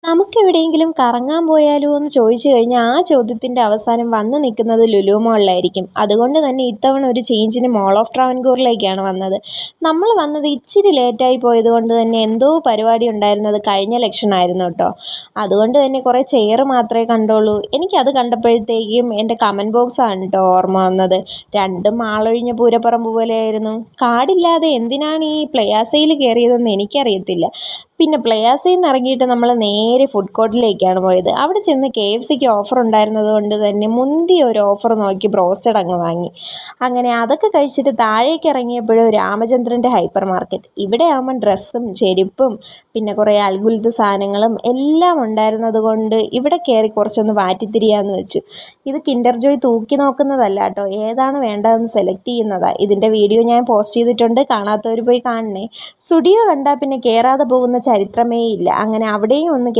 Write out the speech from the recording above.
നമുക്കെവിടെയെങ്കിലും കറങ്ങാൻ പോയാലോ എന്ന് ചോദിച്ചു കഴിഞ്ഞാൽ ആ ചോദ്യത്തിൻ്റെ അവസാനം വന്ന് നിൽക്കുന്നത് ലുലു മോളിലായിരിക്കും. അതുകൊണ്ട് തന്നെ ഇത്തവണ ഒരു ചേഞ്ചിന് മോൾ ഓഫ് ട്രാവൻകൂറിലേക്കാണ് വന്നത്. നമ്മൾ വന്നത് ഇച്ചിരി ലേറ്റായി പോയത് കൊണ്ട് തന്നെ എന്തോ പരിപാടി ഉണ്ടായിരുന്നത് കഴിഞ്ഞ ഇലക്ഷനായിരുന്നു കേട്ടോ. അതുകൊണ്ട് തന്നെ കുറേ ചെയർ മാത്രമേ കണ്ടുള്ളൂ. എനിക്കത് കണ്ടപ്പോഴത്തേക്കും എൻ്റെ കമൻറ്റ് ബോക്സാണ് കേട്ടോ ഓർമ്മ വന്നത്. രണ്ടും ആളൊഴിഞ്ഞ പൂരപ്പറമ്പ് പോലെയായിരുന്നു. കാർഡില്ലാതെ എന്തിനാണ് ഈ പ്ലയാസയിൽ കയറിയതെന്ന് എനിക്കറിയത്തില്ല. പിന്നെ പ്ലയാസയിൽ നിന്ന് ഇറങ്ങിയിട്ട് നമ്മൾ നേരെ ഫുഡ് കോർട്ടിലേക്കാണ് പോയത്. അവിടെ ചെന്ന് KFCക്ക് ഓഫർ ഉണ്ടായിരുന്നത് കൊണ്ട് തന്നെ മുന്തിയ ഒരു ഓഫർ നോക്കി ബ്രോസ്റ്റഡ് അങ്ങ് വാങ്ങി. അങ്ങനെ അതൊക്കെ കഴിച്ചിട്ട് താഴേക്ക് ഇറങ്ങിയപ്പോഴും രാമചന്ദ്രൻ്റെ ഹൈപ്പർ മാർക്കറ്റ്. ഇവിടെ ആകുമ്പം ഡ്രസ്സും ചെരുപ്പും പിന്നെ കുറേ അൽഗുൽത്ത് സാധനങ്ങളും എല്ലാം ഉണ്ടായിരുന്നത് കൊണ്ട് ഇവിടെ കയറി കുറച്ചൊന്ന് വാറ്റിത്തിരിയാന്ന് വെച്ചു. ഇത് കിൻഡർ ജോയ് തൂക്കി നോക്കുന്നതല്ല കേട്ടോ, ഏതാണ് വേണ്ടതെന്ന് സെലക്ട് ചെയ്യുന്നതാണ്. ഇതിൻ്റെ വീഡിയോ ഞാൻ പോസ്റ്റ് ചെയ്തിട്ടുണ്ട്, കാണാത്തവർ പോയി കാണണേ. സ്റ്റുഡിയോ കണ്ടാൽ പിന്നെ കയറാതെ പോകുന്ന ചരിത്രമേ ഇല്ല. അങ്ങനെ അവിടെയും ഒന്ന്